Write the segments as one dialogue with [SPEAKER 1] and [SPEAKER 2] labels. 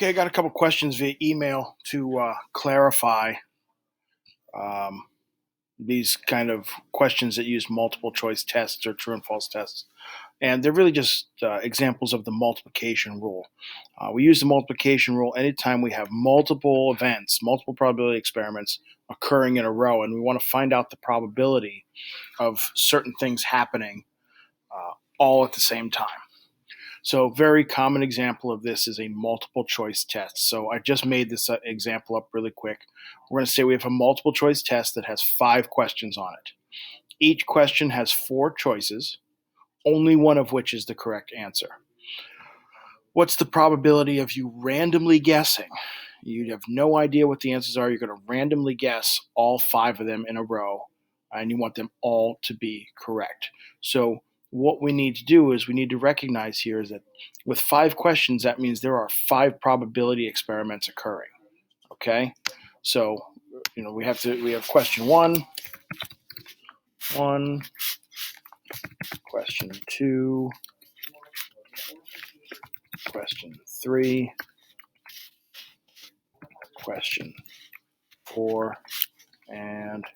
[SPEAKER 1] Okay, I got a couple questions via email to clarify um, these kind of questions that use multiple choice tests or true and false tests. And they're really just examples of the multiplication rule. We use the multiplication rule anytime we have multiple events, multiple probability experiments occurring in a row, and we want to find out the probability of certain things happening all at the same time. So, very common example of this is a multiple choice test. So, I just made this example up really quick. We're going to say we have a multiple choice test that has 5 questions on it. Each question has 4 choices, only one of which is the correct answer. What's the probability of you randomly guessing? You have no idea what the answers are. You're going to randomly guess all 5 of them in a row, and you want them all to be correct. So, what we need to do is we need to recognize here is that with 5 questions, that means there are 5 probability experiments occurring. Okay, so we have question one, question two, question three, question four, and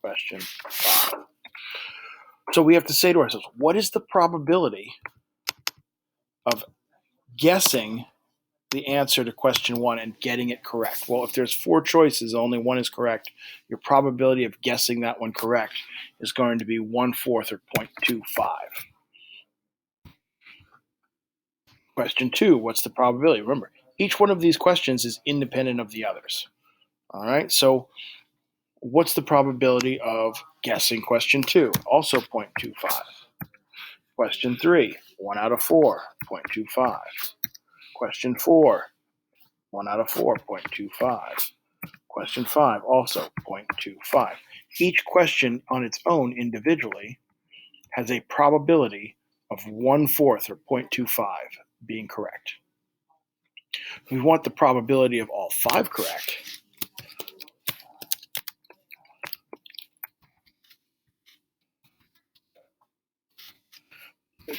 [SPEAKER 1] question five. So we have to say to ourselves, what is the probability of guessing the answer to question one and getting it correct? Well, if there's 4 choices, only one is correct, your probability of guessing that one correct is going to be 1/4 or 0.25. Question two, what's the probability? Remember, each one of these questions is independent of the others. All right, so what's the probability of guessing question two? Also 0.25. Question three, 1 out of 4, 0.25. Question four, 1 out of 4, 0.25. Question five, also 0.25. Each question on its own individually has a probability of 1/4 or 0.25 being correct. We want the probability of all 5 correct.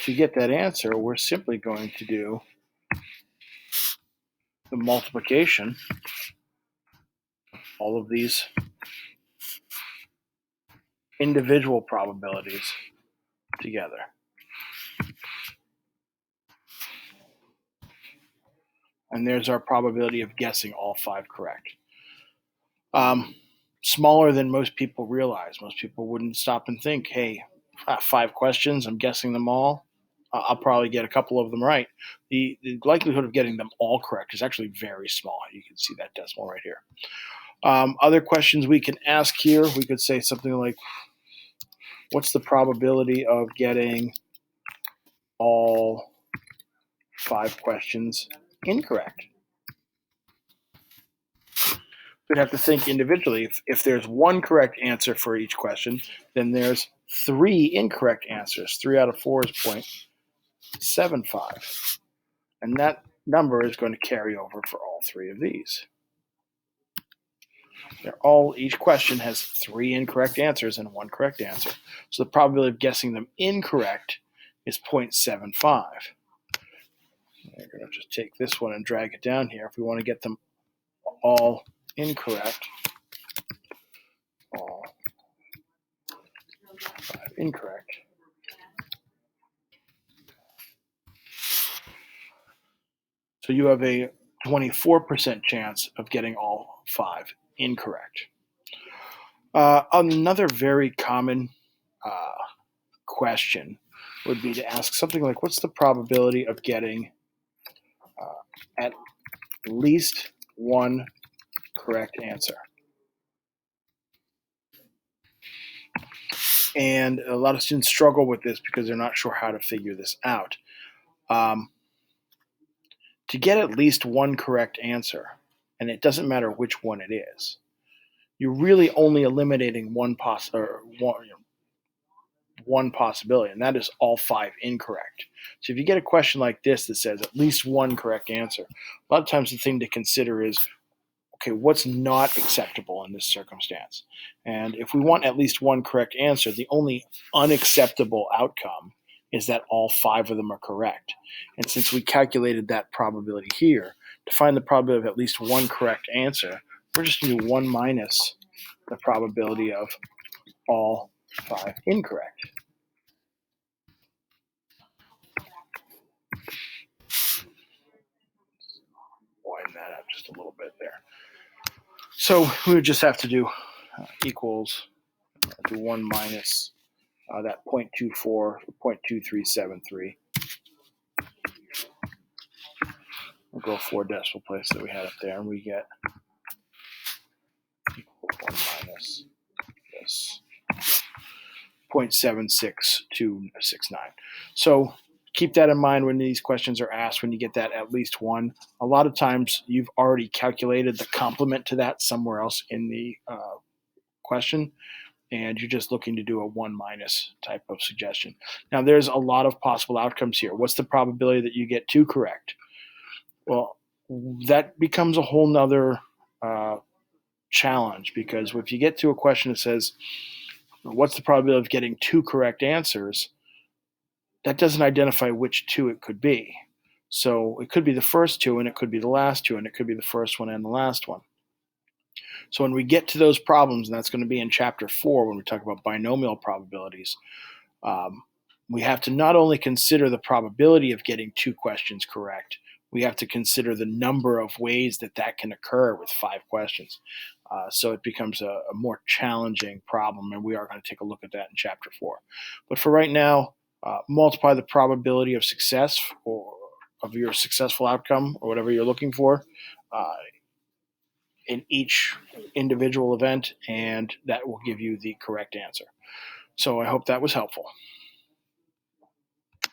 [SPEAKER 1] To get that answer, we're simply going to do the multiplication of all of these individual probabilities together. And there's our probability of guessing all 5 correct. Smaller than most people realize. Most people wouldn't stop and think, hey, 5 questions, I'm guessing them all. I'll probably get a couple of them right. The likelihood of getting them all correct is actually very small. You can see that decimal right here. Other questions we can ask here, we could say something like, what's the probability of getting all 5 questions incorrect? We'd have to think individually. If there's 1 correct answer for each question, then there's 3 incorrect answers. 3 out of 4 is 0.75. And that number is going to carry over for all 3 of these. Each question has 3 incorrect answers and 1 correct answer. So the probability of guessing them incorrect is 0.75. We're going to just take this one and drag it down here. If we want to get them all incorrect, all 5 incorrect. So you have a 24% chance of getting all 5 incorrect. Another very common question would be to ask something like, what's the probability of getting at least 1 correct answer? And a lot of students struggle with this because they're not sure how to figure this out. To get at least 1 correct answer, and it doesn't matter which one it is, you're really only eliminating one possibility, and that is all 5 incorrect. So if you get a question like this that says at least 1 correct answer, a lot of times the thing to consider is, okay, what's not acceptable in this circumstance? And if we want at least 1 correct answer, the only unacceptable outcome is that all 5 of them are correct. And since we calculated that probability here, to find the probability of at least one correct answer, we're just going to do 1 minus the probability of all 5 incorrect. Widen that up just a little bit there. So we would just have to do equals, do 1 minus that 0.24, 0.2373. We'll go 4 decimal place that we had up there, and we get equals 1 minus this 0.76269. So keep that in mind when these questions are asked, when you get that at least one. A lot of times you've already calculated the complement to that somewhere else in the question, and you're just looking to do a 1 minus type of suggestion. Now, there's a lot of possible outcomes here. What's the probability that you get 2 correct? Well, that becomes a whole nother challenge, because if you get to a question that says, what's the probability of getting 2 correct answers, that doesn't identify which 2 it could be. So it could be the first 2, and it could be the last 2, and it could be the first one and the last one. So when we get to those problems, and that's going to be in chapter 4 when we talk about binomial probabilities, we have to not only consider the probability of getting 2 questions correct, we have to consider the number of ways that that can occur with 5 questions. So it becomes a more challenging problem, and we are going to take a look at that in chapter 4. But for right now, multiply the probability of success, or of your successful outcome, or whatever you're looking for, in each individual event, and that will give you the correct answer. So I hope that was helpful.